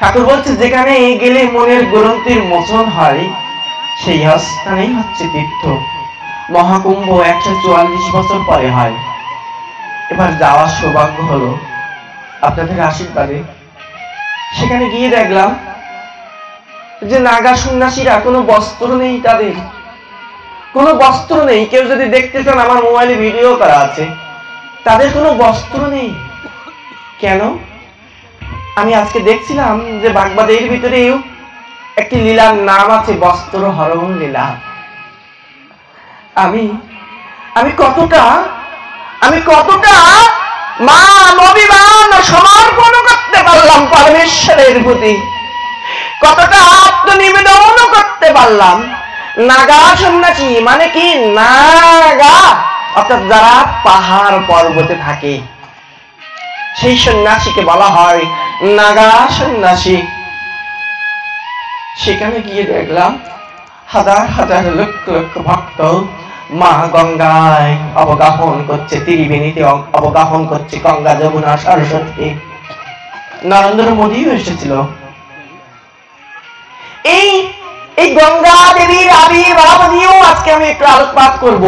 ঠাকুর বলছে যেখানে গেলে মনের গ্রন্থির মোচন হয় সেই স্থানেই হচ্ছে তীর্থ। মহাকুম্ভ 144 বছর পরে হয়। এবার যাওয়ার সৌভাগ্য হলো আপনাদের আশীর্বাদে। সেখানে গিয়ে দেখলাম যে নাগা সন্ন্যাসীরা কোনো বস্ত্র নেই, তাদের কোনো বস্ত্র নেই। কেউ যদি দেখতে চান আমার মোবাইলে ভিডিও করা আছে, তাদের কোনো বস্ত্র নেই। কেন? আমি আজকে দেখছিলাম যে বাগবাদের ভিতরেও একটি লীলার নাম আছে বস্ত্র হরণ লীলা। আমি কতটা মান অভিমান সমর্পণ করতে পারলাম পরমেশ্বরের প্রতি, কতটা আত্মনিবেদন করতে পারলাম। নাগা সন্ন্যাসী মানে কি? নাগা অর্থাৎ যারা পাহাড় পর্বতে থাকে সেই সন্ন্যাসীকে বলা হয় নাগা সন্ন্যাসী। সেখানে গিয়ে দেখলাম হাজার হাজার লক্ষ লক্ষ ভক্ত মা গঙ্গায় অবগাহন করছে, ত্রিবেণীতে অবগাহন করছে, গঙ্গা যমুনা সরস্বতী। নরেন্দ্র মোদীও এসেছিল। এই গঙ্গা দেবীর আবির্ভাব নিয়েও আজকে আমি একটু আলোকপাত করব।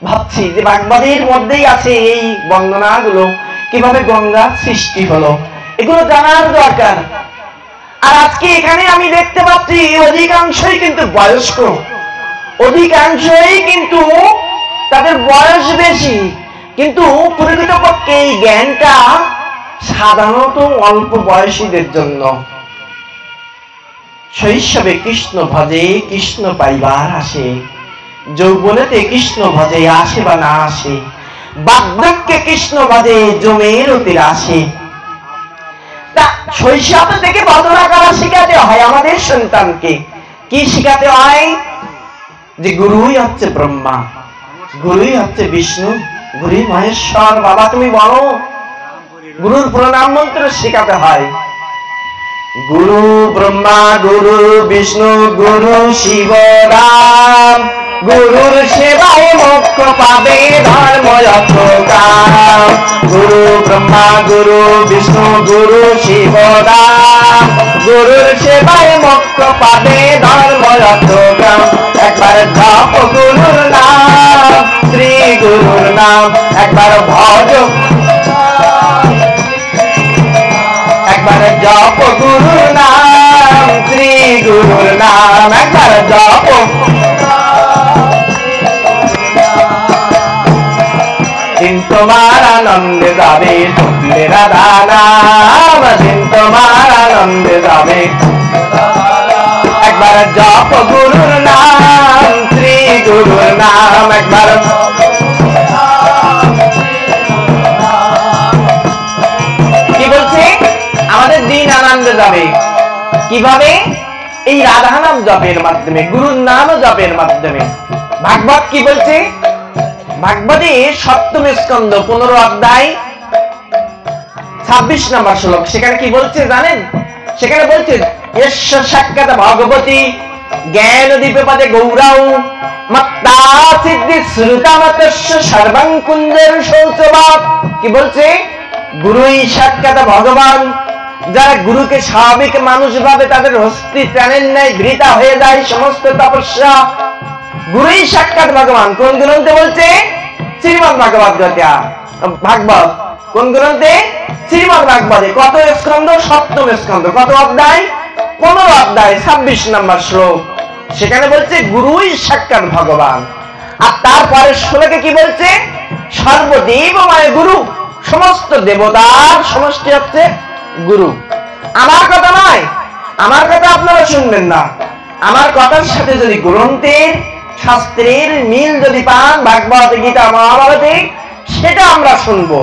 ভাবছি যে বাগবাদের মধ্যেই আছে এই বন্দনাগুলো, কিভাবে গঙ্গার সৃষ্টি হলো, এগুলো জানার দরকার। আর আজকে এখানে আমি দেখতে পাচ্ছি অধিকাংশই কিন্তু বয়স্ক, অধিকাংশই কিন্তু তাদের বয়স বেশি, কিন্তু প্রকৃতপক্ষে এই জ্ঞানটা সাধারণত অল্প বয়সীদের জন্য। শৈশবে কৃষ্ণ ভজে কৃষ্ণ পাইবার আসে, যৌবনেতে কৃষ্ণ ভজে আসে বা না আসে, বার্ধক্যে কৃষ্ণ ভজে জমের অতির আসে। শৈশব থেকে ভজনা করা শিখাতে হয় আমাদের সন্তানকে। কি শিখাতে হয়? যে গুরুই হচ্ছে ব্রহ্মা, গুরুই হচ্ছে বিষ্ণু, গুরুই মহেশ্বর। বাবা তুমি বলো, গুরুর প্রণাম মন্ত্র শিখাতে হয়। গুরু ব্রহ্মা গুরু বিষ্ণু গুরু শিব রাম, গুরুর সেবায় মোক্ষ পাবে ধর্ম যত কাম। গুরু ব্রহ্মা গুরু বিষ্ণু গুরু শিব রাম, গুরুর সেবায় মোক্ষ পাবে ধর্ম যত কাম। একবার জপ গুরুর নাম, শ্রী গুরুর নাম একবার ভজ, একবার জপ গুরুর নাম, শ্রী গুরুর নাম একবার জপ। দিন তোমার আনন্দে যাবে শুনলে রাধা নাম, দিন তোমার আনন্দে যাবে। একবার জপ গুরুর নাম, শ্রী গুরুর নাম একবার। কি বলছে? আমাদের দিন আনন্দে যাবে কিভাবে? এই রাধা নাম জপের মাধ্যমে, গুরুর নাম জপের মাধ্যমে। ভাগবত কি বলছে? ভাগবতে সপ্তম স্কন্ধ 15 অধ্যায় 26 নম্বর শ্লোক। সেখানে কি বলছে জানেন? সেখানে বলছে এস্য সাক্ষাৎ ভগবতী জ্ঞান দীপপদে গৌরাও মত্তা সিদ্ধি শ্রুতামতস্য সর্বং কুঞ্জের শৌচবাদ। কি বলছে? গুরুই সাক্ষাৎ ভগবান। যারা গুরুকে স্বাভাবিক মানুষ ভাবে তাদের হস্তি প্রাণের ন্যায় বৃথা হয়ে যায় সমস্ত তপস্যা। গুরুই সাক্ষাৎ ভগবান। কোন গ্রন্থে বলছে? শ্রীমদ ভাগবত গীতা। ভাগবত কোন গ্রন্থে? শ্রীমদ ভাগবতে। কত স্কন্ধ? সপ্তম স্কন্ধ। কত অধ্যায়? 15 অধ্যায় 26 নম্বর শ্লোক। সেখানে বলছে গুরুই সাক্ষাৎ ভগবান। আর তারপরে শ্লোকে কি বলছে? সর্বদেবময় গুরু, সমস্ত দেবতার সমষ্টি হচ্ছে গুরু। আমার কথা নয়, আমার কথা আপনারা শুনবেন না। আমার কথার সাথে যদি গ্রন্থের শাস্ত্রের মিল যদি পান, ভাগবত গীতা মহাভারতে, সেটা আমরা শুনবো।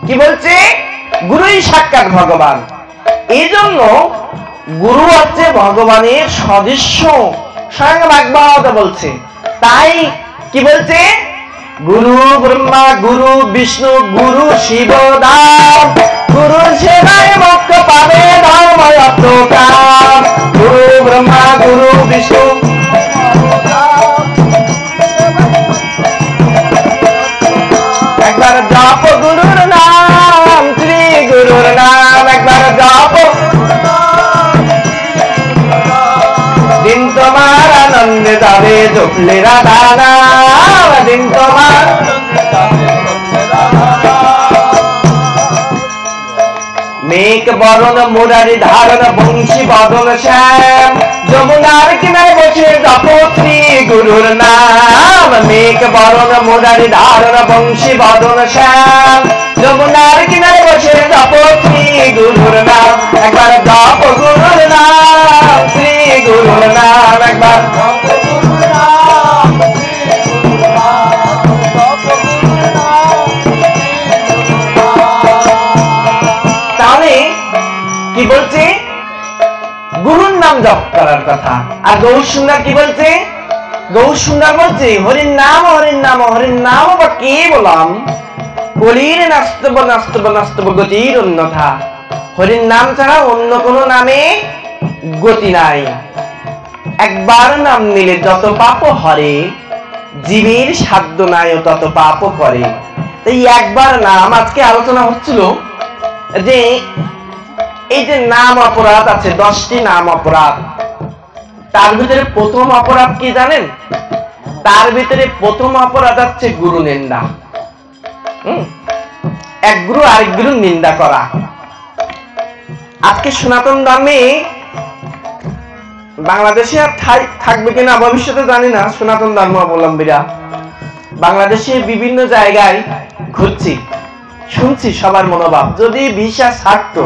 কি বলছে? গুরুই সাক্ষাৎ ভগবান। এই জন্য গুরু হচ্ছে ভগবানের সদৃশ্য, স্বয়ং ভাগবত বলছে। তাই কি বলছে? গুরু ব্রহ্মা গুরু বিষ্ণু গুরু শিব দাম, গুরু সেবায় মোক্ষ পাবে ধর্ম যত কাম। গুরু ব্রহ্মা গুরু বিষ্ণু একবার জপ গুরুর নাম, শ্রী গুরুর নাম একবার জপ। জপলে রাধা নাম দিন তোমার মেঘ বরণ মুরারি ধারণ বংশী বদন শ্যাম যমুনার কিনারে বসে জপ শ্রী গুরুর নাম মেঘ বরণ মুরারি ধারণ বংশী বদন শ্যাম যমুনার কিনারে বসে জপ শ্রী গুরুর নাম একবার জপ গুরুর নাম শ্রী গুরুর নাম একবার কি বলছে গুরুর নাম জপ করার কথা আর গৌর সুন্দর কি বলছে গৌর সুন্দর বলছে হরির নাম হরির নাম হরির নাম বা কে বললাম কলির নাস্তব নাস্তব নাস্তব গতির অন্যথা হরির নাম ছাড়া অন্য কোন নামে গতি নাই একবার নাম নিলে যত পাপ হরে জীবের সাধ্য নাই তত পাপ করে তাই একবার নাম আজকে আলোচনা হচ্ছিল যে এই যে নাম অপরাধ আছে 10টি নাম অপরাধ তার ভিতরে প্রথম অপরাধ কি জানেন তার ভিতরে প্রথম অপরাধ হচ্ছে গুরু নিন্দা এক গুরু আরেক গুরুর নিন্দা করা আজকে সনাতন ধর্মে বাংলাদেশে আর থাকবে কিনা ভবিষ্যতে জানি না সনাতন ধর্মাবলম্বীরা বাংলাদেশে বিভিন্ন জায়গায় ঘুরছি শুনছি সবার মনোভাব যদি ভিসা ছাড়তো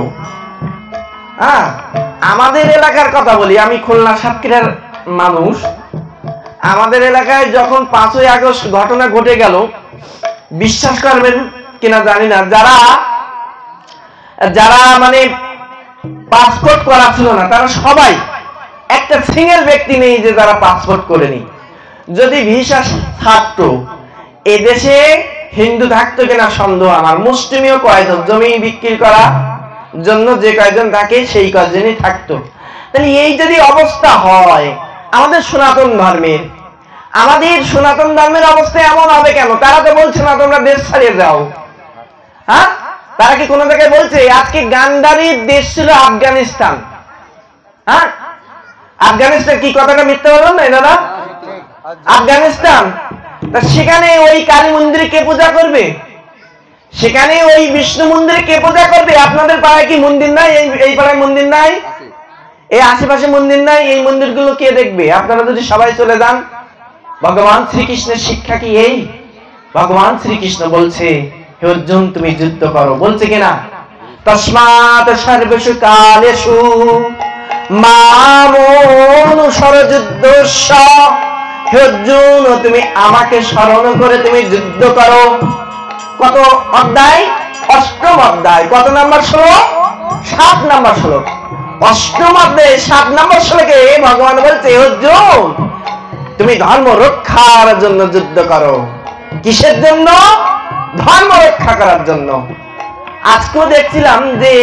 আমাদের এলাকার কথা বলি আমি খুলনা সাতক্ষীরার মানুষ আমাদের এলাকায় যখন 5ই আগস্ট ঘটনা ঘটে গেল বিশ্বাস করবেন কিনা জানি না যারা মানে পাসপোর্ট করা ছিল না তারা সবাই একটা সিঙ্গেল ব্যক্তি নেই যে যারা পাসপোর্ট করেনি যদি ভিসা থাকতো এদেশে হিন্দু থাকতো কিনা সন্দেহ আমার মুসলিমীয় কয়জন জমি বিক্রি করা জন্য যে কয়জন থাকে সেই কয়জনই থাকতো তাহলে এই যদি অবস্থা হয় আমাদের সনাতন ধর্মের অবস্থা এমন হবে কেন তারা তো বলছে না তোমরা দেশ ছাড়িয়ে যাও হ্যাঁ তারা কি কোনো জায়গায় বলছে আজকে গান্ধারীর দেশ ছিল আফগানিস্তান হ্যাঁ আফগানিস্তান কি কথাটা মিথ্যা বললাম না দাদা আফগানিস্তান তা সেখানে ওই কালী মন্দিরে কে পূজা করবে সেখানে ওই বিষ্ণু মন্দিরে কে পূজা করবে আপনাদের পাড়ায় কি মন্দির নাই এই পাড়ায় মন্দির নাই এই আশেপাশে মন্দির নাই এই মন্দিরগুলো কে দেখবে আপনারা যদি সবাই চলে যান ভগবান শ্রীকৃষ্ণের শিক্ষা কি এই ভগবান শ্রীকৃষ্ণ বলছে হে অর্জুন তুমি যুদ্ধ করো বলছে কিনা তস্মাৎ সর্বেষু কালেষু মামনুসর যুদ্ধস্য হে অর্জুন তুমি আমাকে স্মরণ করে তুমি যুদ্ধ করো কত অধ্যায় 8ম অধ্যায় কত নাম্বার শ্লোক 7 নাম্বার শ্লোক 8ম অধ্যায়ে 7 নাম্বার শ্লোকে ভগবান বলছে অর্জুন তুমি ধর্ম রক্ষার জন্য যুদ্ধ করো কিসের জন্য ধর্ম রক্ষা করার জন্য আজকেও দেখছিলাম যে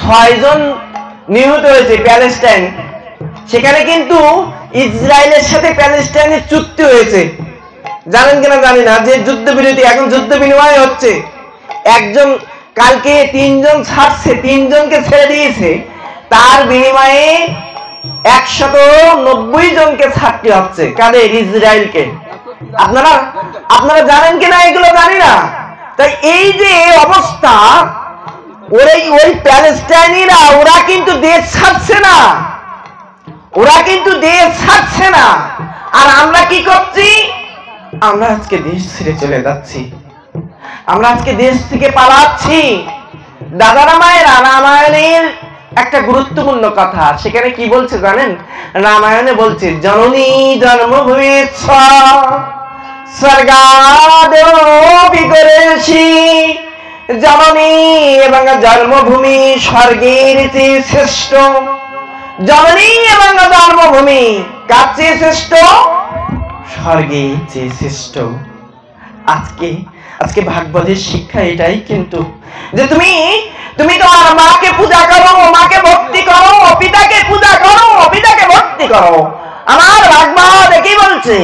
6 জন নিহত হয়েছে প্যালেস্টাইন সেখানে কিন্তু ইসরায়েলের সাথে প্যালেস্টাইনের চুক্তি হয়েছে জানেন কিনা জানি না যে যুদ্ধবিরতি এখন যুদ্ধ বিনিময় হচ্ছে একজন কালকে 3 জন ছাড়ছে 3 জনকে ছেড়ে দিয়েছে তার বিনিময়ে 190 জনকে ছাড়তে হচ্ছে কাদের ইসরায়েলকে আপনারা জানেন কিনা এগুলো জানি না তাই এই যে অবস্থা ওই প্যালেস্টাইনিরা ওরা কিন্তু দেশ ছাড়ছে না আর আমরা কি করছি আমরা আজকে দেশ ছেড়ে চলে যাচ্ছি আমরা আজকে দেশ থেকে পালাচ্ছি দাদারা মায়েরা রামায়ণের একটা গুরুত্বপূর্ণ কথা সেখানে কি বলছে জানেন রামায়ণে বলছে জননী জন্মভূমি স্বর্গাদৌ বিগরেছি জননী এবং জন্মভূমি স্বর্গের চেয়ে শ্রেষ্ঠ জননী এবং জন্মভূমি কার চেয়ে শ্রেষ্ঠ স্বর্গের চেয়ে শ্রেষ্ঠ আজকে ভাগবতের শিক্ষা এটাই কিন্তু যে তুমি তোমার মাকে পূজা করো মাকে ভক্তি করো পিতাকে পূজা করো পিতাকে ভক্তি করো আমার ভাগবত কি বলছে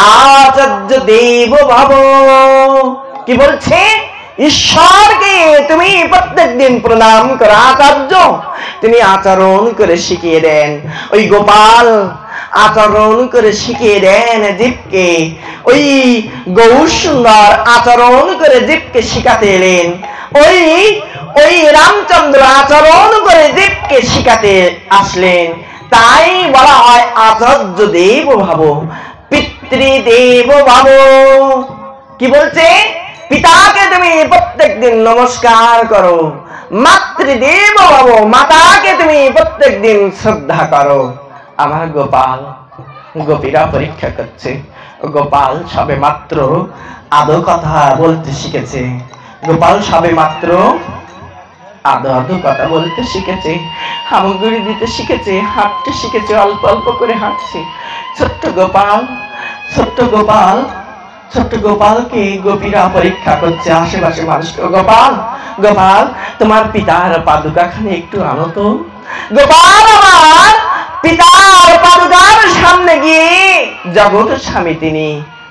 আচার্য দেব ভাব কি বলছে ঈশ্বরকে তুমি প্রত্যেকদিন প্রণাম করো আচার্য তিনি আচরণ করে শিখিয়ে দেন ওই গোপাল আচরণ করে শিখিয়ে দেন জীবকে। ওই গৌর সুন্দর আচরণ করে জীবকে শিখাতে এলেন। ওই রামচন্দ্র আচরণ করে জীবকে শিখাতে আসলেন। তাই বলা হয় আচার্য দেব ভাব, পিতৃদেব ভাব। কি বলছে? পিতাকে তুমি প্রত্যেকদিন নমস্কার করো, মাতৃদেব ভাব, মাতাকে তুমি প্রত্যেকদিন শ্রদ্ধা করো। আমার গোপাল, গোপীরা পরীক্ষা করছে। গোপাল সবে মাত্র আদো কথা বলতে শিখেছে। গোপাল সবে মাত্র আদো আদো কথা বলতে শিখেছে, হামগুড়ি দিতে শিখেছে, হাঁটতে শিখেছে, অল্প অল্প করে হাঁটছে। ছোট্ট গোপাল, ছোট্ট গোপাল, ছোট্ট গোপালকে গোপীরা পরীক্ষা করছে, আশেপাশে মানুষকে। গোপাল, গোপাল, তোমার পিতার পাদুকাখানি একটু আনো তো। গোপাল আমার পিতার পাদুকার সামনে গিয়ে, জগৎ স্বামী তিনি,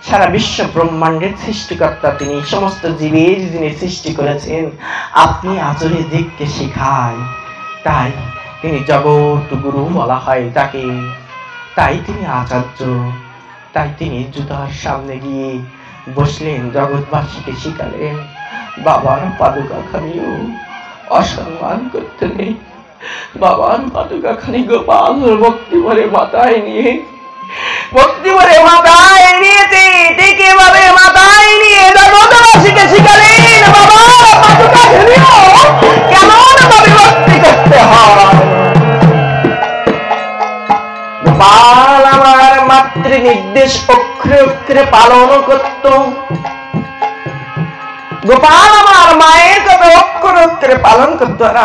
সারা বিশ্ব ব্রহ্মাণ্ডের সৃষ্টিকর্তা তিনি, সমস্ত জীবের যিনি সৃষ্টি করেছেন, আপনি আচরে দিককে শিখায়, তাই তিনি জগৎ গুরু বলা হয় তাকে, তাই তিনি আচার্য। তাই তিনি জুতার সামনে গিয়ে বসলেন, জগৎবাসীকে শিখালেন। বাবার পাদুকাখানিও অসম্মান করতে নেই। বাবার পাদুকাখানি গোপাল ভক্তি ভরে মাথায় নিয়ে, ভক্তি ভরে মাথায় নিয়েছে, ঠিক এভাবে মাথায় নিয়ে জগৎবাসীকে শিখালেন বাবার পাদুকাখানিও কেমন ভাবে ভক্তি করতে হয়। গোপাল আমার মাতৃ নির্দেশ অক্ষরে অক্ষরে পালন করত। গোপাল আমার মায়ের কথা অক্ষরে অক্ষরে পালন করত। আর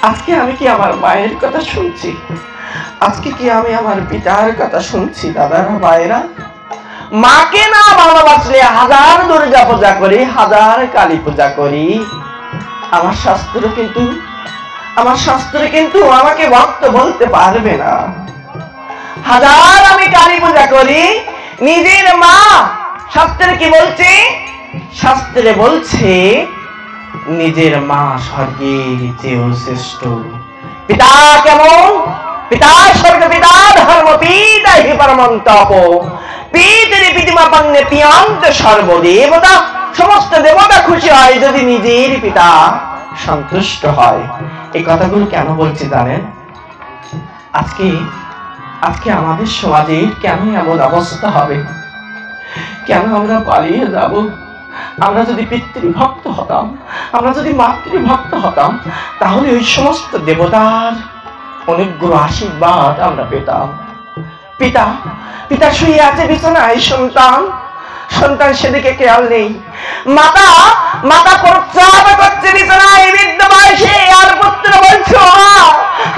আজকে আমি কি আমার মায়ের কথা শুনছি? আজকে কি আমি আমার পিতার কথা শুনছি? দাদারা, ভাইরা, মাকে না ভালোবাসলে হাজার দুর্গা পূজা করি, হাজার কালী পূজা করি, আমার শাস্ত্র কিন্তু আমাকে ভক্ত বলতে পারবে না। হাজার আমি কালী পূজা করি, নিজের মা, শাস্ত্রে কি বলছে? শাস্ত্রে বলছে নিজের মা স্বর্গের চেয়েও শ্রেষ্ঠ। পিতা কেমন? পিতা স্বর্গ, পিতা ধর্ম, পিতা হি পরমং তপ, পিতৃ পিতিমা পন্নে পিয়ন্ত সর্বদেবতা। সমস্ত দেবতা খুশি হয় যদি নিজের পিতা সন্তুষ্ট হয়। এই কথাগুলো কেন বলছি জানেন? আজকে আমাদের সমাজের কেন এমন অবস্থা হবে? কেন আমরা পালিয়ে যাব? আমরা যদি পিতৃভক্ত হতাম, আমরা যদি মাতৃভক্ত হতাম, তাহলে ওই সমস্ত দেবতার অনুগ্রহ আশীর্বাদ আমরা পেতাম। পিতা শুয়ে আছে বিছানায়, সন্তান সেদিকে খেয়াল নেই। মাতা প্রস্রাব করছে বিছানায় বৃদ্ধ বয়সে, আর পুত্র বলছে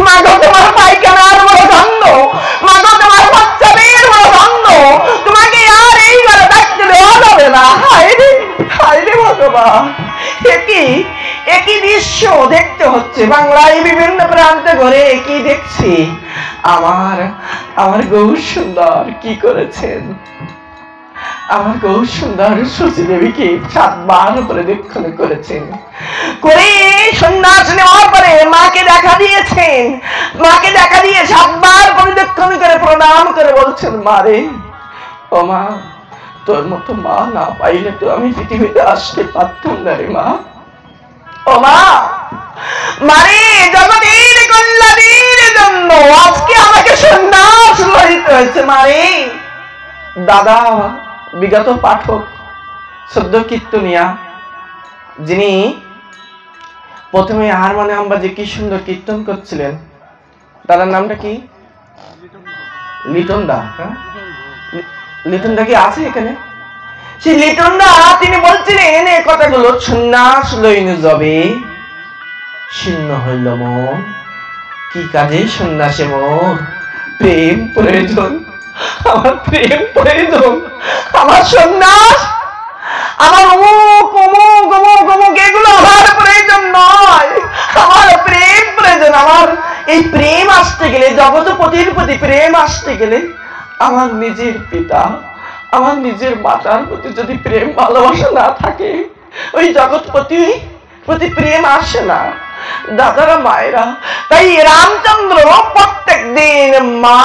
মা গো তোমার পায়খানার বড় গন্ধ, মা গো তোমার প্রস্রাবের বড় গন্ধ, তোমাকে আর এই ঘরে থাকতে দেওয়া যাবে না। হায় রে ভগবান, একই দৃশ্য দেখতে হচ্ছে বাংলায় বিভিন্ন প্রান্তে ঘরে। একই দেখছি। আমার গৌর সুন্দর কি করেছেন? আমার গৌর সুন্দর শচী দেবীকে 7 বার প্রদক্ষিণ করেছেন, করে সন্ন্যাস নেওয়ার পরে মাকে দেখা দিয়েছেন। মাকে দেখা দিয়ে 7 বার প্রদক্ষিণ করে প্রণাম করে বলছেন, মা রে, ও মা, তোর মতো মা না পাইলে তো আমি পৃথিবীতে আসতে পারতাম না রে মা। ও মা, মারে জগতের কল্যাণের জন্য আজকে আমাকে সন্ন্যাস লইতে হয়েছে মারে। দাদা, বিগত পাঠক, সদ্য কীর্তনিয়া, যিনি প্রথমে হারমোনিয়াম বাজে কি সুন্দর কীর্তন করছিলেন, দাদার নামটা কি? লিটন দা। লিটন দা কি আছে এখানে? সেই লিটন দা তিনি বলছিলেন এই কথাগুলো, সন্ন্যাস লইনু যাবে শূন্য হইল মন, কি কাজে সন্ন্যাসে মোর? প্রেম প্রয়োজন, আমার প্রেম প্রয়োজন, আমার সন্ন্যাস, আমার অমুক অমুক অমুক অমুক এগুলো আমার প্রয়োজন নয়, আমার প্রেম প্রয়োজন। আমার এই প্রেম আসতে গেলে, জগৎপতির প্রতি প্রেম আসতে গেলে, আমার নিজের পিতা, আমার নিজের মাতার প্রতি যদি প্রেম ভালোবাসা না থাকে, ওই জগৎপতি প্রতি প্রেম আসে না। দাদারা মায়েরা, তাই রামচন্দ্র প্রত্যেক দিন মা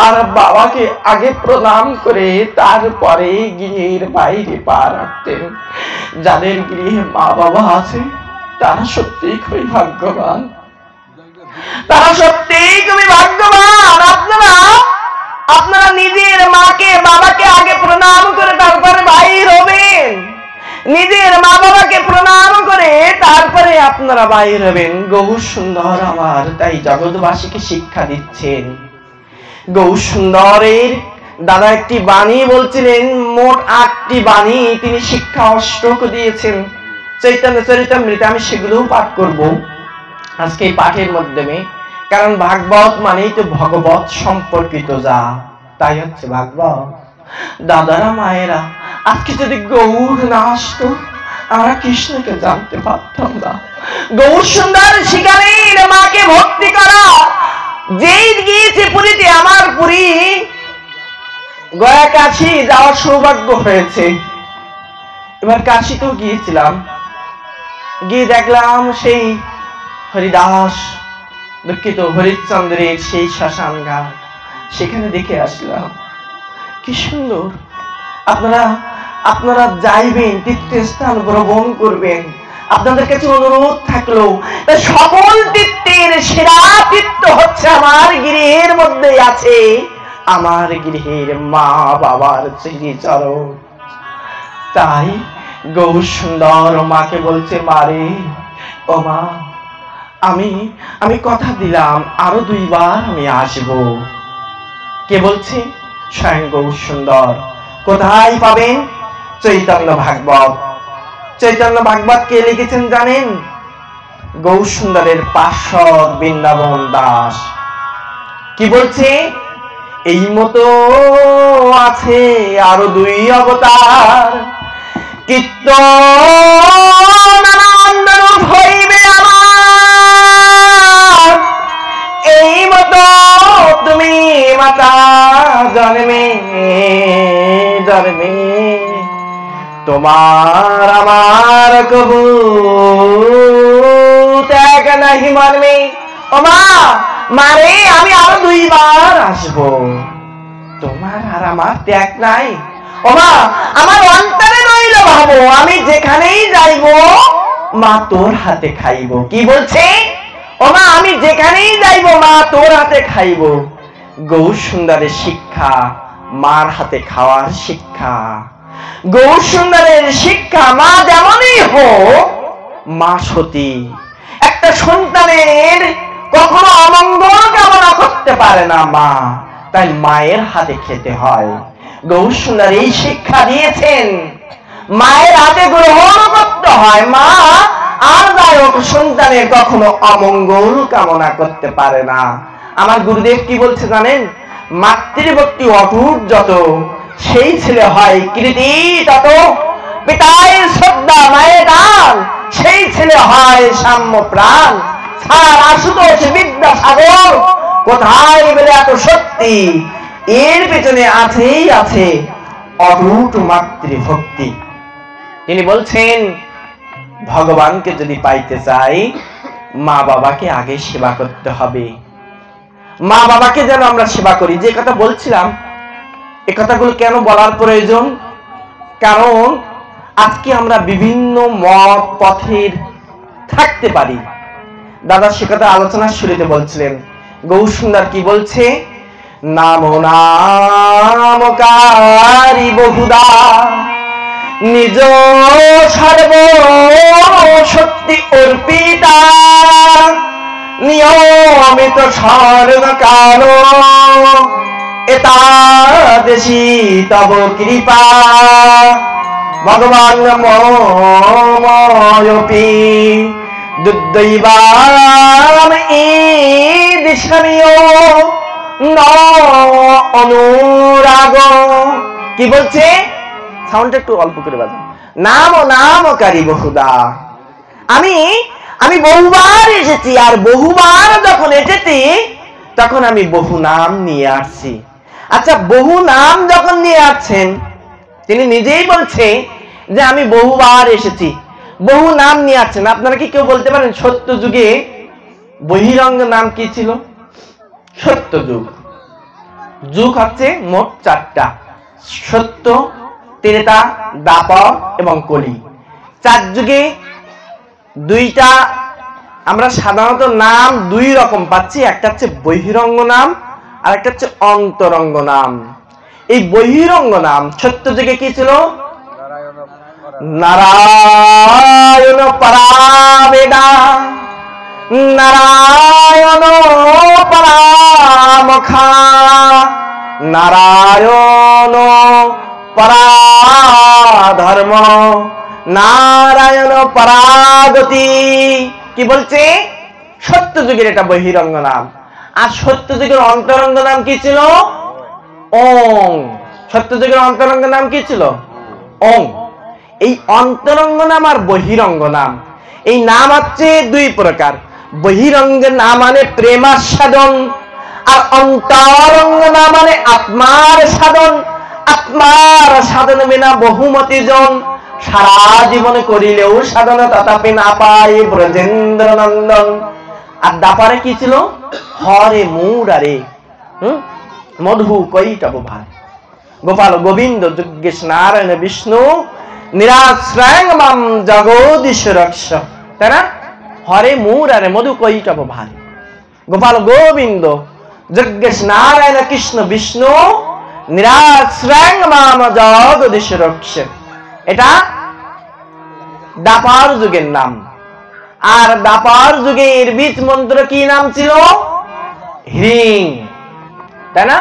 আর বাবাকে আগে প্রণাম করে তারপরে গৃহের বাইরে পা রাখতেন। যাদের গৃহে মা বাবা আছে তারা সত্যিই খুবই ভাগ্যবান, তারা সত্যিই খুবই ভাগ্যবান। আপনারা নিজের মাকে বাবাকে আগে প্রণাম করে তারপরে বাইর হবেন, নিজের মা বাবাকে প্রণাম করে তারপরে আপনারা বাইর হবেন। গৌর সুন্দর আমার তাই জগৎবাসীকে শিক্ষা দিচ্ছেন। গৌর সুন্দরের দাদা একটি বাণী বলছিলেন, মোট 8টি বাণী তিনি শিক্ষা অষ্টক দিয়েছেন চৈতন্য চরিতামৃতে। আমি সেগুলোও পাঠ করব আজকে এই পাঠের মাধ্যমে, কারণ ভাগবত মানেই তো ভগবত সম্পর্কিত, যা তাই হচ্ছে ভাগবত। দাদারা মায়েরা, আজকে যদি গৌর না আসতো আমরা কৃষ্ণকে জানতে পারতাম না। গৌর সুন্দর শিখালেন মাকে ভক্তি করা। যেই গিয়েছে পুরীতে, আমার পুরী গয়া কাশী যাওয়ার সৌভাগ্য হয়েছে। এবার কাশীতেও গিয়েছিলাম, গিয়ে দেখলাম সেই হরিদাস, দুঃখিত হরিশ্চন্দ্রের সেই শ্মশান ঘাট, সেখানে দেখে আসলাম কি সুন্দর। আপনারা যাইবেন, তীর্থস্থান ভ্রমণ করবেন, আপনাদের কাছে অনুরোধ থাকলো সকল তীর্থের সেরা তীর্থ হচ্ছে আমার গৃহের মধ্যে আছে, আমার গৃহের মা বাবার শ্রীচরণ। তাই গৌর সুন্দর মাকে বলছে, মারে ও মা, আমি কথা দিলাম আরো 2 বার আমি আসব। কে বলছে? স্বয়ং গৌর সুন্দর। কোথায় পাবেন? চৈতন্য ভাগবত। চৈতন্য ভাগবত কে লিখেছেন জানেন? গৌর সুন্দরের পার্ষদ বৃন্দাবন দাস। কি বলছে? এই মতো আছে আরো 2 অবতার, কীর্তন হইবে আমার, এই মতো তুমি মাতা জন্মে জন্মে তোমার আমার কবু ত্যাগ নাহি মর্মে। ও মা, মারে আমি আরো 2 বার আসবো, তোমার আর আমার ত্যাগ নাই। ও মা, আমার অন্তরে রইল ভাবো, আমি যেখানেই যাইব মা তোর হাতে খাইব। কি বলছে? ও মা, আমি যেখানেই যাইব মা তোর হাতে খাইব। গৌর সুন্দরের শিক্ষা মার হাতে খাওয়ার শিক্ষা। গৌর সুন্দরের শিক্ষা, মা যেমনই হোক মা সতী। একটা সন্তানের কখনো অমঙ্গল কামনা করতে পারে না মা, তাই মায়ের হাতে খেতে হয়। গৌর সুন্দর এই শিক্ষা দিয়েছেন, মায়ের হাতে গ্রহণ করতে হয়। মা আর যাই হোক সন্তানের কখনো অমঙ্গল কামনা করতে পারে না। আমার গুরুদেব কি বলছে জানেন? মাতৃভক্তি অটুট যত, সেই ছেলে হয় কৃতি তত। পিতায় শ্রদ্ধা মায়ের দান, সেই ছেলে হয় সাম্য প্রাণ। স্যার আশুতোষ বিদ্যাসাগর কোথায় বলে এত শক্তি? এর পেছনে আছেই আছে অটুট মাতৃভক্তি। তিনি বলছেন, ভগবানকে যদি পাইতে চাই মা বাবাকে আগে সেবা করতে হবে। মা বাবাকে যেন আমরা সেবা করি। যে কথা বলছিলাম, এ কথাগুলো কেন বলার প্রয়োজন? কারণ আজকে আমরা বিভিন্ন মত পথের থাকতে পারি। দাদা সে কথা আলোচনার শুরুতে বলছিলেন। গৌর সুন্দর কি বলছে? নাম নামকারী বহুদা, নিজ সর্ব শক্তি অর্পিতা, নিয়মিত সর্বকাল এতাদৃশী তব কৃপা, ভগবান মময়পি দুর্দৈবাম ঈদৃশমিয় ন অনুরাগ। কি বলছে? সাউন্ডটা একটু অল্প করে বাজান। নাম নামকারী বহুদা, আমি বহুবার এসেছি, আর বহুবার যখন এসেছি তখন আমি বহু নাম নিয়ে আসছি। আচ্ছা, বহু নাম যখন নিয়ে আসছেন, তিনি নিজেই বলছে যে আমি বহুবার এসেছি। বহু নাম নিয়ে আসছেন। আপনারা কি কেউ বলতে পারেন সত্য যুগে বহিরঙ্গ নাম কি ছিল? সত্য যুগ, যুগ হচ্ছে মোট 4টা, সত্য, ত্রেতা, দ্বাপর এবং কলি। 4 যুগে 2টা আমরা সাধারণত নাম 2 রকম পাচ্ছি, একটা হচ্ছে বহিরঙ্গ নাম আর একটা হচ্ছে অন্তরঙ্গ নাম। এই বহিরঙ্গ নাম সত্য যুগে কি ছিল? নারায়ণ পরাবেদা, নারায়ণ পরামখা, নারায়ণ পরাধর্ম, নারায়ণ পরাগতি। কি বলছে? সত্য যুগের এটা বহিরঙ্গ নাম। আর সত্য যুগের অন্তরঙ্গ নাম কি ছিল? ওং। সত্য যুগের অন্তরঙ্গ নাম কি ছিল? ওং। এই অন্তরঙ্গ নাম আর বহিরঙ্গ নাম, এই নাম হচ্ছে 2 প্রকার। বহিরঙ্গের নাম মানে প্রেমাস্বাদন, আর অন্তরঙ্গ নাম মানে আত্মার সাধন। আত্মার সাধন বিনা বহুমতি জন, সারা জীবনে করিলেও সাধন তথাপি না পায় ব্রজেন্দ্র নন্দন। আর দাপারে কি ছিল? হরে মুরারে মধু কৈটব ভাই, গোপাল গোবিন্দ যজ্ঞেশ নারায়ণ বিষ্ণু নিরাশ্রয়ং মাম জগদীশ রক্ষ। তাই না? হরে মুরারে মধু কৈটব ভাই, গোপাল গোবিন্দ যজ্ঞেশ নারায়ণ কৃষ্ণ বিষ্ণু নিরাশ্রয়ং মাম জগদীশ রক্ষ। এটা দাপার যুগের নাম। আর দাপার যুগের বীজ মন্ত্র কি নাম ছিল? হ্রিং। তাই না?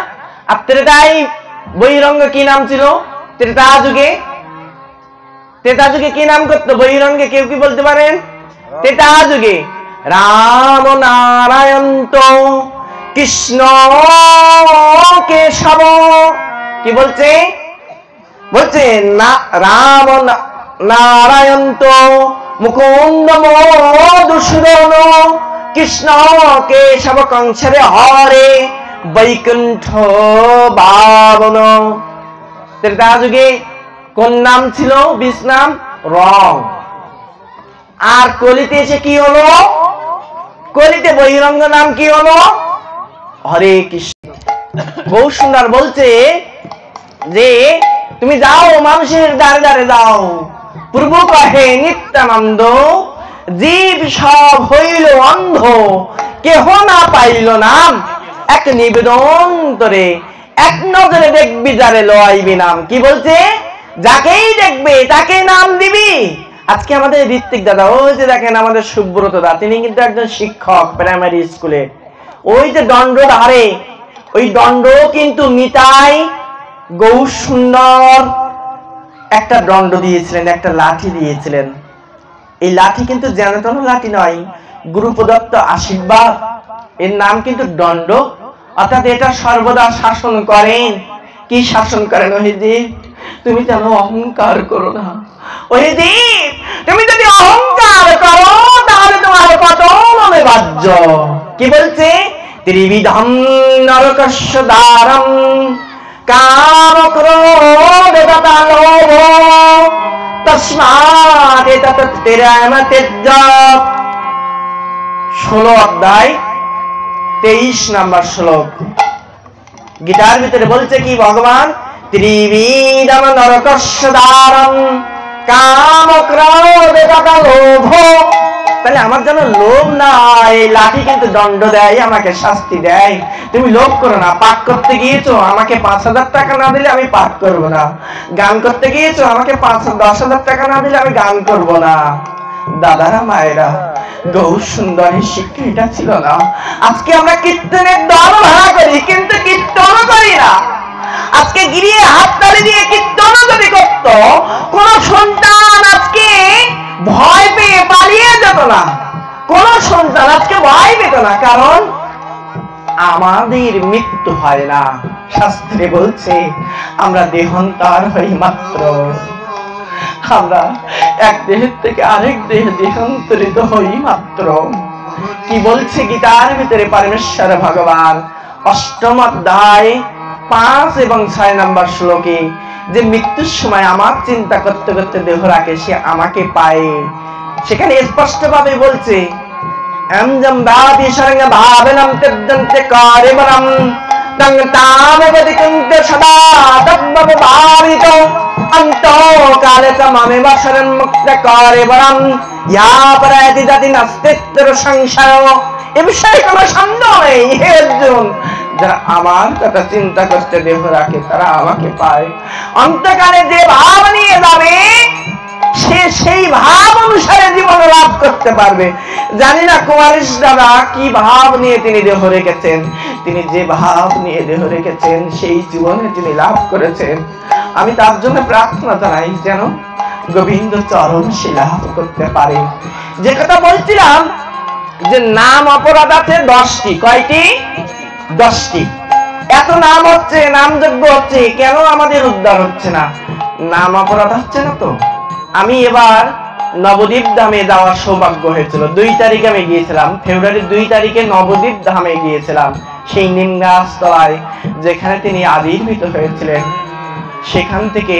আর ত্রেতায় বহিরঙ্গ কি নাম ছিল? ত্রেতা যুগে কি নাম করতো বহিরঙ্গে? কেউ কি বলতে পারেন? ত্রেতা যুগে রাম নারায়ণ তো কৃষ্ণ কেশব। কি বলছে? বলছে না রাম নারায়ণ তো মুকুন্দ মধুসূদন, কৃষ্ণ কেশব কংসরে হরে বৈকুণ্ঠ বাবন। ত্রেতা যুগে কোন নাম ছিল? বিশ নাম রং। আর কলিতে এসে কি হলো? কলিতে বহিরঙ্গ নাম কি হলো? হরে কৃষ্ণ। বহু সুন্দর বলছে যে তুমি যাও মানুষের দ্বারে দ্বারে যাও, পূর্ব কহে নিত্যানন্দ, জীব সব হইল অন্ধ, কেহ না পাইল নাম, এক নিবেদন তোরে, এক নজরে দেখবি যারে লইবি নাম। কি বলছে? যাকেই দেখবে তাকে নাম দিবি। আজকে আমাদের ঋত্বিক দাদা, ওই যে দেখেন আমাদের সুব্রত দা, তিনি কিন্তু একজন শিক্ষক প্রাইমারি স্কুলে। ওই যে দণ্ড ধারে, ওই দণ্ড কিন্তু নিতাই গৌর সুন্দর একটা দণ্ড দিয়েছিলেন, একটা লাঠি দিয়েছিলেন। এই লাঠি কিন্তু যেন তেন লাঠি নয়, গুরু প্রদত্ত আশীর্বাদ। এর নাম কিন্তু দণ্ড, অর্থাৎ এটা সর্বদা শাসন করেন। কি শাসন করেন? ওহিদীপ তুমি যেন অহংকার করো না। ওহিদীপ তুমি যদি অহংকার করো তাহলে তোমার কত মনে বাজ্য। কি বলছে? ত্রিবিধম নরকস্য দ্বারম কাম ক্রোধ তথা লোভ তস্মাৎ এতৎ ত্রিয়াম ত্যজ্য। 16 অধ্যায় 23 নম্বর শ্লোক। গীতার ভিতরে বলছে কি ভগবান? ত্রিবিধম নরকস্য দ্বারম কাম ক্রোধ তথা লোভ। তাহলে আমার যেন লোভ না হয়। লাঠি কিন্তু দণ্ড দেয়, আমাকে শাস্তি দেয়। তুমি লোভ করো না। পাঠ করতে গিয়েছো, আমাকে 5000 টাকা না দিলে আমি পাঠ করবো না। গান করতে গিয়েছো, আমাকে 10,000 টাকা না দিলে আমি গান করবো না। দাদারা মায়েরা, গৌর সুন্দরের শিক্ষা এটা ছিল না। আজকে আমরা কীর্তনের দল ভাড়া করি কিন্তু কীর্তন করি না। আজকে গিরিয়ে হাততালি দিয়ে কীর্তন যদি করত, কোন সন্তান আজকে ভয় পেয়ে পালিয়ে যেত না। কোন সন্তান আজকে ভয় পেত না, কারণ আমাদের মৃত্যু হয় না। শাস্ত্রে বলছে আমরা দেহান্তর হই মাত্র। আমরা এক দেহের থেকে আরেক দেহে দেহান্তরিত হই মাত্র। কি বলছে গীতার ভিতরে পরমেশ্বর ভগবান? 8ম অধ্যায় 5 এবং 6 নম্বর শ্লোকে যে মৃত্যুর সময় আমার চিন্তা করতে করতে দেহ রাখে সে আমাকে পায়, সেখানে স্পষ্টভাবে বলছে আমজম বাদি সরঙ্গ ভাবনম তদ্দন্তে কারিবরম তং তামবদিকন্তে সদা তব্বব ভাবিত অন্তো কালে তমমে বশরন মুক্ত কারিবরম ইয়া পরাতি জাতি নাস্তিত্ব সংশয়। এ বিষয়ে কোনো সন্দেহ নেই হে অর্জুন, যারা আমার কথা চিন্তা করতে দেহ রাখে তারা আমাকে পায়। অন্তকালে যে ভাব নিয়ে যাবে সে সেই ভাব অনুসারে জীবন লাভ করতে পারবে। জানি না কুমারীশ দাদা কি ভাব নিয়ে তিনি দেহ রেখেছেন, তিনি যে ভাব নিয়ে দেহ রেখেছেন সেই জীবনে তিনি লাভ করেছেন। আমি তার জন্য প্রার্থনা জানাই যেন গোবিন্দ চরণ সে লাভ করতে পারে। যে কথা বলছিলাম যে নাম অপরাধ আছে 10টি। কয়টি? 10টি। এত নাম হচ্ছে, নামযজ্ঞ হচ্ছে, কেন আমাদের উদ্ধার হচ্ছে না? নাম অপরাধ হচ্ছে না তো। আমি এবার নবদ্বীপ ধামে যাওয়ার সৌভাগ্য হয়েছিল। 2 তারিখে আমি গিয়েছিলাম, ফেব্রুয়ারির 2 তারিখে নবদ্বীপ ধামে গিয়েছিলাম, সেই নিম্নাস্তলায় যেখানে তিনি আবির্ভূত হয়েছিলেন। সেখান থেকে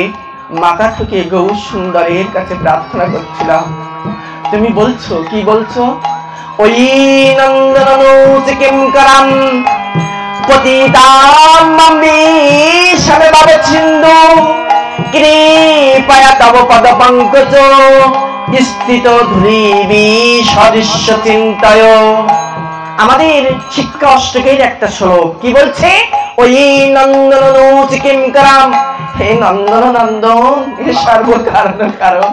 মাথা ঠুকে গৌর সুন্দরের কাছে প্রার্থনা করছিলাম। তুমি বলছো, কি বলছো? ওই নন্দননুচ কিম করম পতিতাম মাম্বিশামে বাবে ছিন্দু কৃপয়া তব পদ পঙ্কজ স্থিত ধুলিবি সদৃশ্য চিন্তয়। আমাদের শিক্ষা অষ্টকের একটা শ্লোক কি বলছে? ওই নন্দননুচ কিম করম, হে নন্দন নন্দন, হে সর্বকারণ কারণ,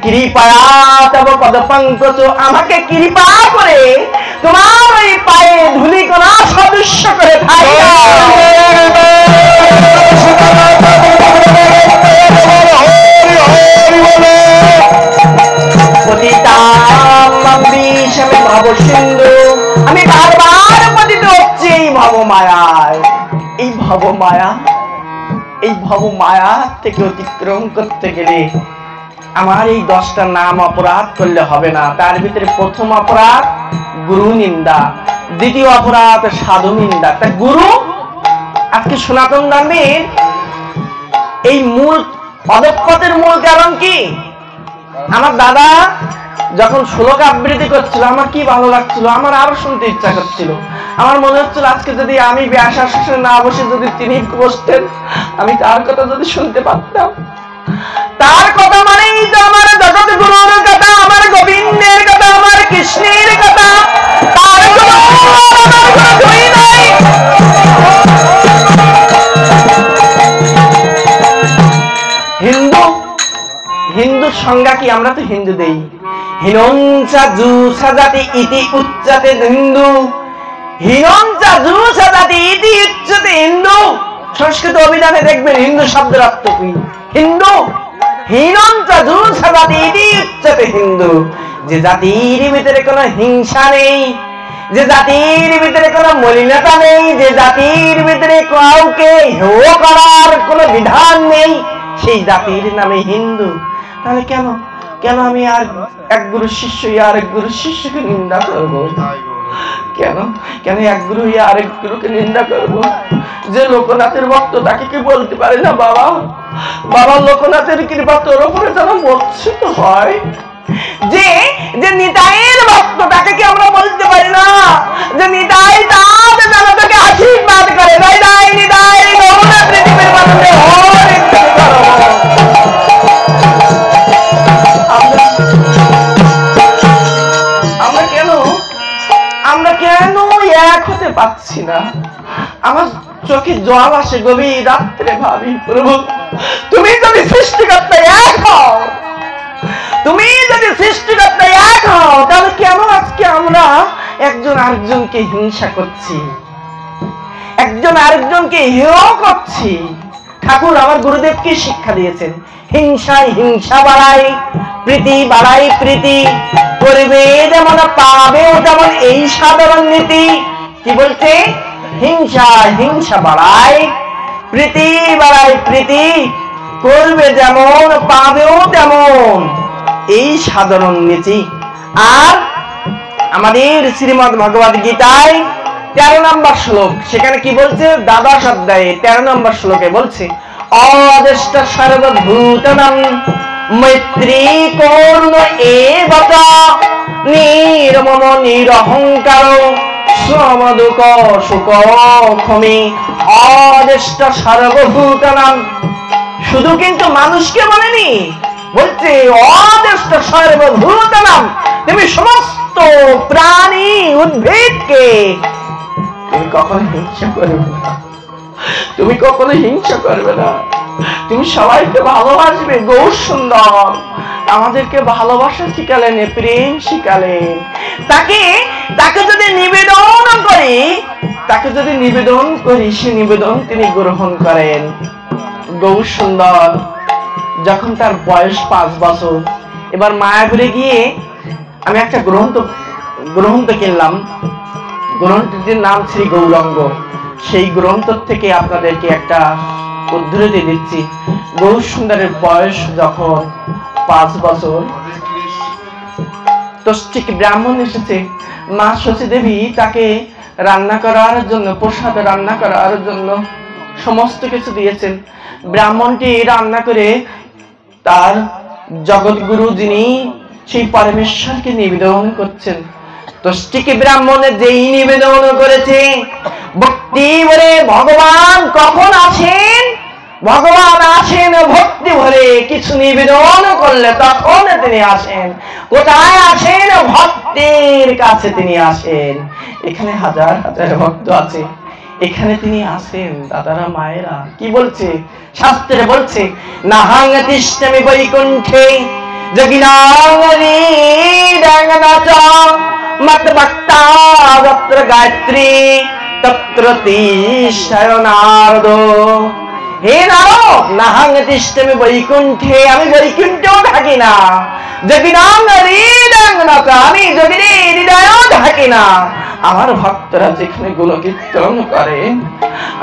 কৃপয়া তব পদ পঙ্কজ, আমাকে কৃপা করে তোমার ওই পায়ে ধূলিকণা সদৃশ্য করে থাকি। আমি বারবার পতিত হচ্ছি এই ভবমায়ায়। এই ভবমায়া, এই ভবমায়া থেকে অতিক্রম করতে গেলে আমার এই 10টা নাম অপরাধ করলে হবে না। তার ভিতরে প্রথম অপরাধ গুরু নিন্দা, দ্বিতীয় অপরাধ সাধু নিন্দা। তা গুরু, আজকে সনাতন ধর্মের এই মূল অধঃপতনের মূল কারণ কি? আমার দাদা যখন শ্লোক আবৃত্তি করছিল আমার কি ভালো লাগছিল, আমার আরো শুনতে ইচ্ছা করছিল। আমার মনে হচ্ছিল আজকে যদি আমি ব্যাসার শেষে না বসে যদি তিনি বসতেন, আমি তার কথা যদি শুনতে পারতাম। তার কথা মানেই তো আমার জগৎ গুরুর কথা, আমার গোবিন্দের কথা, আমার কৃষ্ণের কথা। তার হিন্দু, হিন্দুর সংজ্ঞা কি? আমরা তো হিন্দু দেই হিনঞ্চা জুসা জাতি ইতি উচ্চতে হিন্দু, হিনঞ্চা জুসা জাতি ইতি উচ্চতে হিন্দু। সংস্কৃত অভিধানে দেখবেন হিন্দু শব্দের অর্থ কি? হিন্দু হিনঞ্চা জুসা জাতি ইতি উচ্চতে হিন্দু, যে জাতির ভিতরে কোনো হিংসা নেই, যে জাতির ভিতরে কোনো মলিনতা নেই, যে জাতির ভিতরে কাউকে হেয় করার কোনো বিধান নেই, সেই জাতির নামে হিন্দু। তাহলে কেন কেন আমি আর এক গুরু শিষ্য আরেক গুরু শিষ্যকে নিন্দা করব? কেন কেন এক গুরু আরেক গুরুকে নিন্দা করব? যে লোকনাথের ভক্ত তাকে কি বলতে পারে না বাবা, বাবা লোকনাথের কৃপা তোর উপরে যেন মর্ষিত হয়? যে যে নিতাইয়ের ভক্ত তাকে কি আমরা বলতে পারি না যে নিতাই তার যেন তোকে আশীর্বাদ করে? নিতাই নিতাই গৌর পৃথিবীর মানুষে হরে আমরা কেন এক হতে পারছি না? আমার চোখে জল আসে, গভীর রাত্রে ভাবি প্রভু তুমি যদি সৃষ্টিকর্তা এক হও, তুমি যদি সৃষ্টিকর্তা এক হও, তাহলে কেন আজকে আমরা একজন আরেকজনকে হিংসা করছি, একজন আরেকজনকে হেয় করছি? ঠাকুর আমার গুরুদেব কি শিক্ষা দিয়েছেন? হিংসায় হিংসা বাড়াই, প্রীতি বাড়াই প্রীতি, করবে যেমন পাবেও তেমন, এই সাধারণ নীতি। কি বলছে? হিংসা হিংসা বাড়াই, প্রীতি বাড়াই প্রীতি, করবে যেমন পাবেও তেমন, এই সাধারণ নীতি। আর আমাদের শ্রীমদ্ ভগবদ গীতায় 13 নম্বর শ্লোক, সেখানে কি বলছে? দ্বাদশ অধ্যায়ে 13 নম্বর শ্লোকে বলছে, অদেষ্ট সর্বভূতানাং মৈত্রী করুণ এবচ নির্মম নিরহংকার সমদুঃখ সুখ ক্ষমি। অদেষ্ট সর্বভূতানাং, শুধু কিন্তু মানুষকে বলেনি, বলছে অদেষ্ট সর্বভূতানাং, তুমি সমস্ত প্রাণী উদ্ভিদকে তুমি কখনো হিংসা করবে না, তুমি কখনো হিংসা করবে না, তুমি সবাইকে ভালোবাসবে। গৌর সুন্দর আমাদেরকে ভালোবাসা শিখালেন, প্রেম শিখালেন। তাকে যদি নিবেদন করি, সে নিবেদন তিনি গ্রহণ করেন। গৌর সুন্দর যখন তার বয়স 5 বছর, এবার মায়াপুরে গিয়ে আমি একটা গ্রন্থ কিনলাম। গ্রন্থটির নাম শ্রী গৌরাঙ্গ। সেই গ্রন্থ থেকে আপনাদেরকে একটা উদ্ধৃতি দিচ্ছি। গৌর সুন্দরের বয়স যখন 5 বছর, তষ্টিক ব্রাহ্মণ এসেছে। মা শচী দেবী তাকে রান্না করার জন্য, প্রসাদ রান্না করার জন্য সমস্ত কিছু দিয়েছেন। ব্রাহ্মণটি রান্না করে তার জগৎগুরু যিনি সেই পরমেশ্বরকে নিবেদন করছেন। তষ্টিক ব্রাহ্মণে যেই নিবেদন করেছে, ভক্তি ভরে ভগবান কখন আসেন? ভগবান আসেন ভক্তি ভরে, কিছু নিবেদন করলে তখন তিনি আসেন। কোথায় আসেন? ভক্তের কাছে তিনি আসেন। এখানে হাজার হাজার ভক্ত আছে, এখানে তিনি আসেন। দাদারা মায়েরা, কি বলছে শাস্ত্রে? বলছে, নাহাং তিষ্ঠামি বৈকুণ্ঠে যোগিনাঙ্গি ডাঙ্গনাচ মত ভক্তা তত্র গায়ত্রী তত্র তিষ্ঠয় নারদ। হে নারদ, নাহাং তিষ্ঠামি বৈকুণ্ঠে, আমি বৈকুণ্ঠেও থাকি না। যোগিনাঙ্গি ডাঙ্গনাচ, আমি যোগিনীর হৃদয়েও থাকি না। আমার ভক্তরা যেখানে গুণকীর্তন করে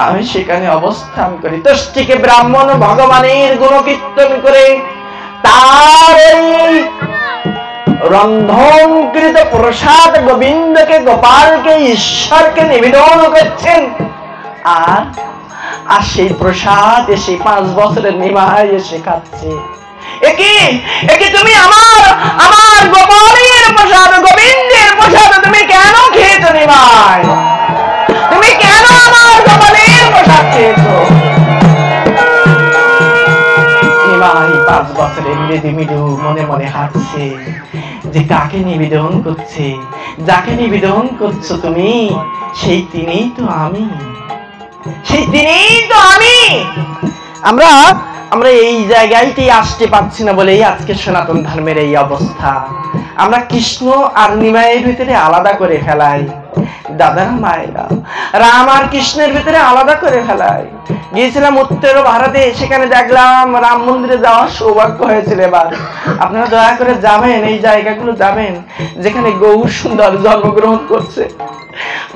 আমি সেখানে অবস্থান করি। তষ্টিক ব্রাহ্মণ ভগবানের গুণকীর্তন করে তার রন্ধনকৃত প্রসাদ গোবিন্দকে, গোপালকে, ঈশ্বরকে নিবেদন করছেন। আর সেই প্রসাদ এসে 5 বছরের নিমাই এসে খাচ্ছে। একে তুমি আমার গোপালের প্রসাদ, গোবিন্দের প্রসাদ তুমি কেন খেয়েছো নিমাই? তুমি কেন আমার গোপালের প্রসাদ খেয়েছো? নিমাই 5 বছরের মৃদু মনে মনে হাঁটছে যে কাকে নিবেদন করছে, যাকে নিবেদন করছো তুমি, সেই তিনিই তো আমি, সেই তিনিই তো আমি। আমরা এই জায়গায়টি আসতে পারছি না বলেই আজকে সনাতন ধর্মের এই অবস্থা। আমরা কৃষ্ণ আর নিমাইয়ের ভিতরে আলাদা করে ফেলাই। দাদারা মায়েরা, রাম আর কৃষ্ণের ভিতরে আলাদা করে ফেলাই। গিয়েছিলাম উত্তর ভারতে, সেখানে দেখলাম রাম মন্দিরে যাওয়ার সৌভাগ্য হয়েছিল। এবার আপনারা দয়া করে যাবেন, এই জায়গাগুলো যাবেন যেখানে গৌর সুন্দর জন্মগ্রহণ করছে।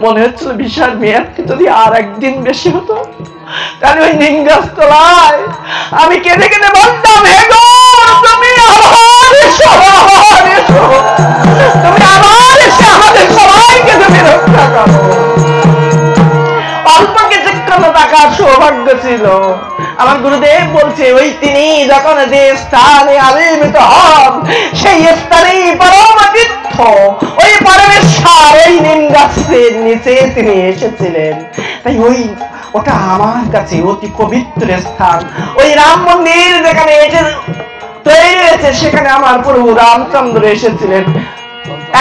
মনে হচ্ছিল বিশাল মেয়াদকে যদি আর একদিন বেশি হতো, তাহলে ওই নিঙ্গাস্তলায় আমি কেঁদে কেঁদে বলতাম, হে গৌর, তুমি আবার এসো, তুমি আবার এসে আমাদের সবাইকে তুমি রক্ষা করো। অল্প কিছুক্ষণ থাকার সৌভাগ্য ছিল। আমার গুরুদেব বলছে, ওই তিনি যখন যে স্থানে আবির্ভূত হন, সেই স্থানেই পরম তীর্থ, ওই পরমেশ্বর ওই নিম গাছের নিচে তিনি এসেছিলেন। তাই ওটা আমার কাছে অতি পবিত্র স্থান। ওই রাম মন্দির যেখানে তৈরি হয়েছে, সেখানে আমার প্রভু রামচন্দ্র এসেছিলেন।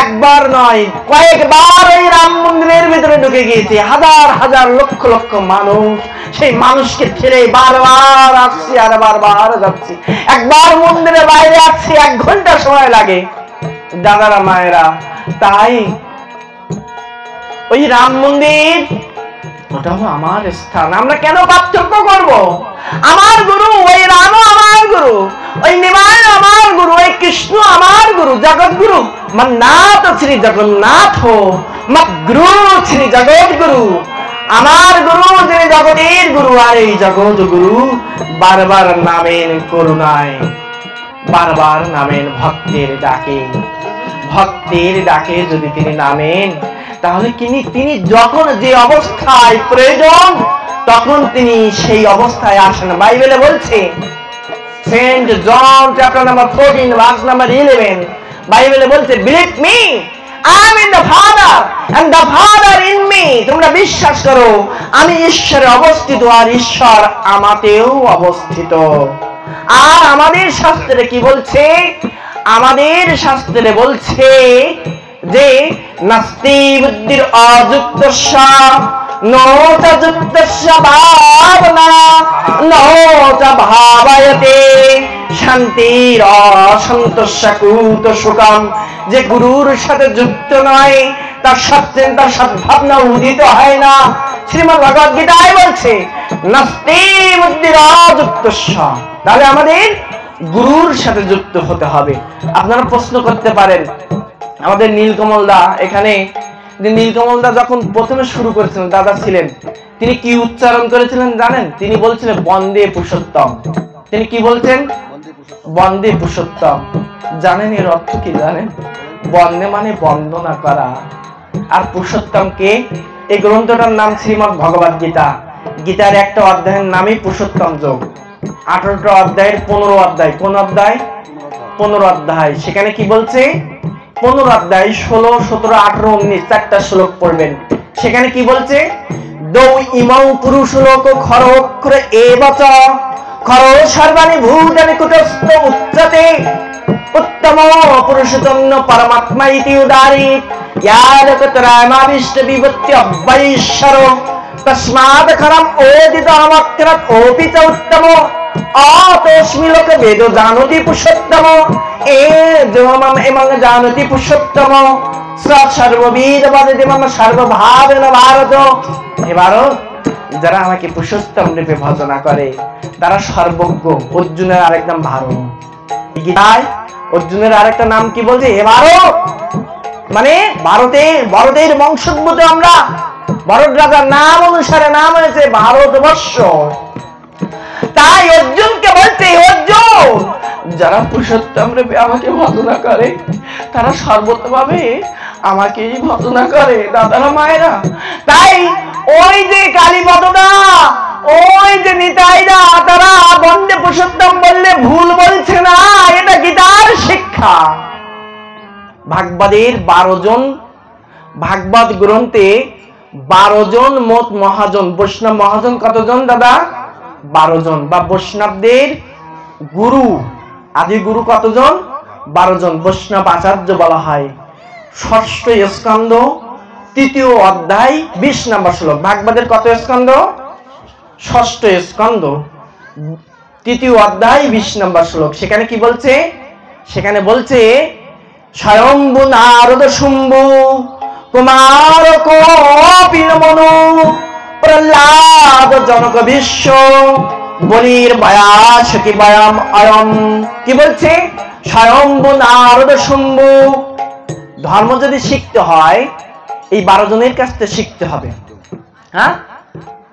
একবার নয়, কয়েকবার এই রাম মন্দিরের ভিতরে ঢুকে গিয়েছে। হাজার হাজার লক্ষ লক্ষ মানুষ, সেই মানুষকে ছেড়ে বারবার আসছি আর বারবার যাচ্ছি। একবার মন্দিরের বাইরে আসছি 1 ঘন্টা সময় লাগে। দাদারা মায়েরা, তাই ওই রাম মন্দির ওটাও আমার স্থান। আমরা কেন পার্থক্য করব? আমার গুরু ওই রাম, আমার গুরু ওই নিমাই, আমার গুরু ওই কৃষ্ণ, আমার গুরু জগৎগুরু মন্নাথ শ্রী জগন্নাথ, মদ্গুরু শ্রী জগৎগুরু। আমার গুরু যিনি জগতের গুরু, আর এই জগৎ গুরু বারবার নামেন করুণায়, বারবার নামেন ভক্তের ডাকে। ভক্তের ডাকে যদি তিনি নামেন, তাহলে তিনি যখন যে অবস্থায় প্রয়োজন তখন তিনি সেই অবস্থায় আসেন। বাইবেলে বলছে saint John chapter number 14 verse number 11, বাইবেলে বলছে believe me I am in the father and the father in me. তোমরা বিশ্বাস করো আমি ঈশ্বরে অবস্থিত আর ঈশ্বর আমাতেও অবস্থিত। আর আমাদের শাস্ত্রে কি বলছে? আমাদের শাস্ত্রে বলছে যে নাস্তি বুদ্ধির অযুক্তস্য নো চ যুক্তস্য ভাবনা নো চ ভাবায়তে শান্তির অসন্তস্য কুত সুখম। যে গুরুর সাথে যুক্ত নয় তার সৎচিন্তা সদ্ভাবনা উদিত হয় না। শ্রীমদ্ ভগবদ গীতায় বলছে নাস্তি বুদ্ধির অযুক্তস্য। তাহলে আমাদের গুরুর সাথে যুক্ত হতে হবে। আপনারা প্রশ্ন করতে পারেন আমাদের নীলকমল দা এখানে, নীলকমল দা যখন প্রথমে শুরু করেছিলেন, দাদা ছিলেন, তিনি কি উচ্চারণ করেছিলেন জানেন? তিনি বলছিলেন বন্দে পুরুষোত্তম। তিনি কি বলছেন? বন্দে পুরুষোত্তম। জানেন এর অর্থ কি জানেন? বন্দে মানে বন্দনা করা, আর পুরুষোত্তম কে? এই গ্রন্থটার নাম শ্রীমদ্ ভগবদ গীতা। গীতার একটা অধ্যায়ের নামই পুরুষোত্তম যোগ। 18টা অধ্যায়ের 15 অধ্যায়। কোন অধ্যায়? 15 অধ্যায়। সেখানে কি বলছে? 15 অধ্যায় 16, 17, 18, 19 চারটা শ্লোক পড়বেন। সেখানে কি বলছে? দৌ ইমৌ পুরুষলোক খর অক্ষর এবচ খর সর্বাণি ভূতানি কুটস্থ উচ্চতে উত্তম পুরুষোত্তম পরমাত্মা ইতি উদারিত ইয়ালকতরামাবিষ্ট বিভূতি অব্যৈশ্বর তস্মাৎ খরম ওদিত অমক্ষরৎ ওপি চ উত্তম অতস্মি লোক বেদ জানতি পুরুষোত্তম এ যমম এমং জানতি পুরুষোত্তম সর্ববিদ বদতি মম সর্বভাবেন ভারত। হে ভারত, যারা আমাকে পুরুষোত্তম রূপে ভজনা করে তারা সর্বজ্ঞ। অর্জুনের আরেক নাম ভারত। গীতায় অর্জুনের আরেকটা নাম কি বলছে? হে ভারত, মানে ভারতের বংশোদ্ভূত আমরা। ভারত রাজার নাম অনুসারে নাম হয়েছে ভারতবর্ষ। তাই অর্জুনকে বলছে অর্জুন, যারা পুরুষোত্তম রূপে আমাকে ভজনা করে তারা সর্বতভাবে আমাকেই ভজনা করে। দাদারা মায়েরা, তাই ওই যে কালীপদদা, ওই যে নিতাইদা, তারা বন্দে পুরুষোত্তম বললে ভুল বলছে না। এটা গীতার শিক্ষা। ভাগবতের 12 জন, ভাগবত গ্রন্থে 12 জন মোট মহাজন। বৈষ্ণব মহাজন কতজন দাদা? 12 জন। বা বৈষ্ণবদের গুরু, আদি গুরু কতজন? 12 জন। বৈষ্ণব আচার্য বলা হয়। 6ষ্ঠ স্কন্ধ 3য় অধ্যায় 20 নম্বর শ্লোক। ভাগবতের কত স্কন্ধ? 6ষ্ঠ স্কন্ধ 3য় অধ্যায় 20 নম্বর শ্লোক। সেখানে কি বলছে? সেখানে বলছে স্বয়ম্ভু নারদ শুম্ভু কুমার কপিল মনু প্রহ্লাদ জনক বিশ্ব বলির বয়াস কি বয়াম অয়ম। কি বলছে? স্বয়ম্ভু নারদ শুম্ভু। ধর্ম যদি শিখতে হয় এই 12 জনের কাছ থেকে শিখতে হবে। হ্যাঁ,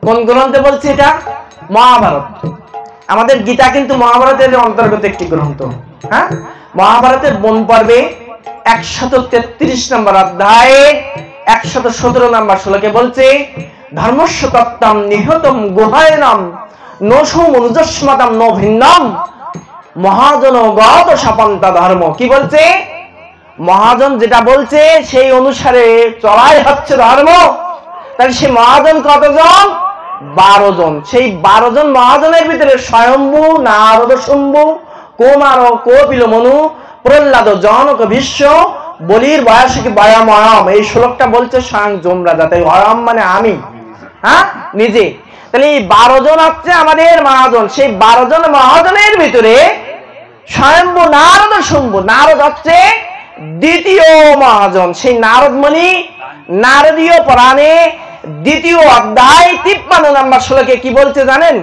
কোন গ্রন্থে বলছে এটা? মহাভারত। আমাদের গীতা কিন্তু মহাভারতের অন্তর্গত একটি গ্রন্থ। হ্যাঁ, মহাভারতের বন পর্বে 133 নম্বর অধ্যায়ে 117 নম্বর শ্লোকে বলছে ধর্মস্য তত্ত্বম নিহতম গুহায়নম নসু মনুজস্মতম ন ভিন্নম মহাজন গত সপন্ত ধর্ম। কি বলছে? মহাজন যেটা বলছে সেই অনুসারে চলাই হচ্ছে ধর্ম। তাহলে সেই মহাজন কতজন? 12 জন। সেই 12 জন মহাজনের ভিতরে স্বয়ম্ভু নারদ শুম্ভু কুমার কপিল মনু প্রহ্লাদ জনক বিশ্ব বলির বয়স কি বয়াম অয়ম। এই শ্লোকটা বলছে স্বয়ং যমরাজা। তাই অয়ম মানে আমি, হ্যাঁ, নিজে। তাহলে এই 12 জন হচ্ছে আমাদের মহাজন। সেই 12 জন মহাজনের ভিতরে স্বয়ম্ভু নারদ শুম্ভু, নারদ হচ্ছে দ্বিতীয় মহাজন। সেই নারদ মুনি নারদীয় পুরাণে 2য় অধ্যায় 53 নম্বর শ্লোকে কি বলছে জানেন?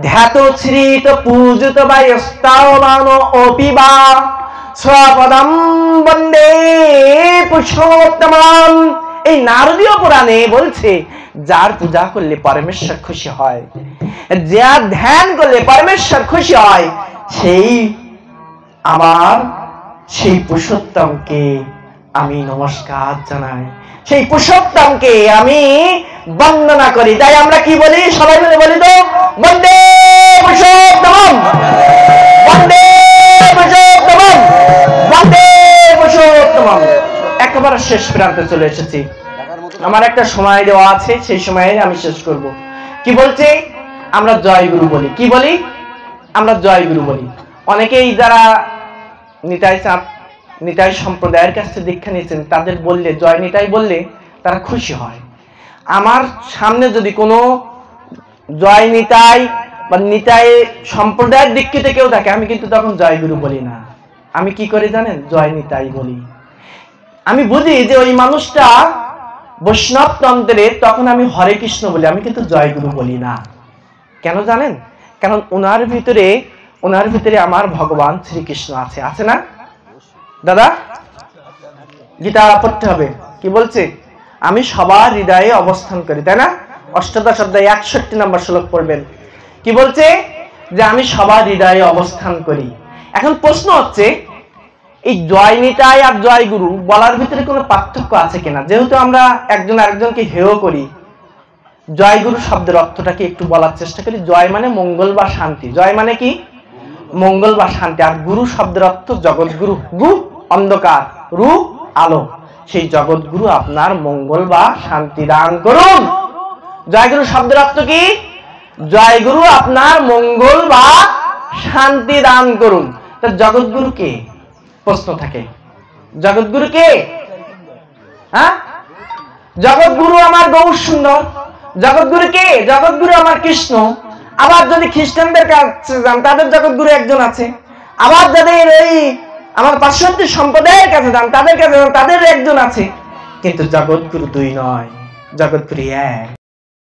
ধ্যাত শ্রীত পূজিত বা স্তাওমান অপিবা স্বপদম বন্দে পুরুষোত্তমম। এই নারদীয় পুরাণে বলছে যার পূজা করলে পরমেশ্বর খুশি হয়, যার ধ্যান করলে পরমেশ্বর খুশি হয়, সেই আমার সেই পুরুষোত্তমকে আমি নমস্কার জানাই। সেই পুরুষোত্তমকে আমি বন্দনা করি। তাই আমরা কি বলি, সবাই মিলে বলি তো, বন্দে পুরুষোত্তমম, বন্দে পুরুষোত্তমম, বন্দে পুরুষোত্তমম। একেবারে শেষ প্রান্তে চলে এসেছি, আমার একটা সময় দেওয়া আছে, সেই সময়ে আমি শেষ করব। কি বলছে, আমরা জয় গুরু বলি। কি বলি, আমরা জয় গুরু বলি। অনেকেই যারা নিতাই সম্প্রদায়ের কাছে দীক্ষা নিয়েছেন, তাদের বললে, জয় নিতাই বললে তারা খুশি হয়। আমার সামনে যদি কোনো জয় নিতাই বা নিতাই সম্প্রদায়ের দীক্ষিত কেউ থাকে, আমি কিন্তু তখন জয় গুরু বলি না। আমি কি করে জানেন, জয় নিতাই বলি। আমি বুঝি যে ওই মানুষটা বৈষ্ণব তন্ত্রে, তখন আমি হরে কৃষ্ণ বলি, আমি কিন্তু জয় গুরু বলি না। কেন জানেন, কারণ ওনার ভিতরে আমার ভগবান শ্রীকৃষ্ণ আছে, আছে না দাদা? গীতা পড়তে হবে, কি বলছে, আমি সবার হৃদয়ে অবস্থান করি, তাই না? অষ্টাদশ অধ্যায় 61 নম্বর শ্লোক পড়বেন। কি বলছে, যে আমি সবার হৃদয়ে অবস্থান করি। এখন প্রশ্ন হচ্ছে, এই জয় নিতাই আর জয় গুরু বলার ভিতরে কোনো পার্থক্য আছে কিনা? যেহেতু আমরা একজন আরেকজনকে হেয় করি, জয় গুরু শব্দের অর্থটাকে একটু বলার চেষ্টা করি। জয় মানে মঙ্গল বা শান্তি, জয় মানে কি, মঙ্গল বা শান্তি। আর গুরু শব্দের অর্থ জগৎগুরু, গু অন্ধকার, রু আলো। সেই জগৎগুরু আপনার মঙ্গল বা শান্তি দান করুন। জয়গুরু শব্দের অর্থ কি, জয়গুরু আপনার মঙ্গল বা শান্তি দান করুন। তো জগৎগুরু কে, প্রশ্ন থাকে, জগৎগুরু কে? হ্যাঁ, জগৎগুরু আমার গৌর সুন্দর। জগৎগুরু কে? জগৎগুরু আমার কৃষ্ণ। আবার যদি খ্রিস্টানদের কাছে যান, তাদের জগৎগুরু একজন আছে। আবার যাদের এই আমার পার্শ্ববর্তী সম্প্রদায়ের কাছে যান, তাদের কাছে তাদের একজন আছে। কিন্তু জগৎগুরু দুই নয়, জগৎগুরু এক।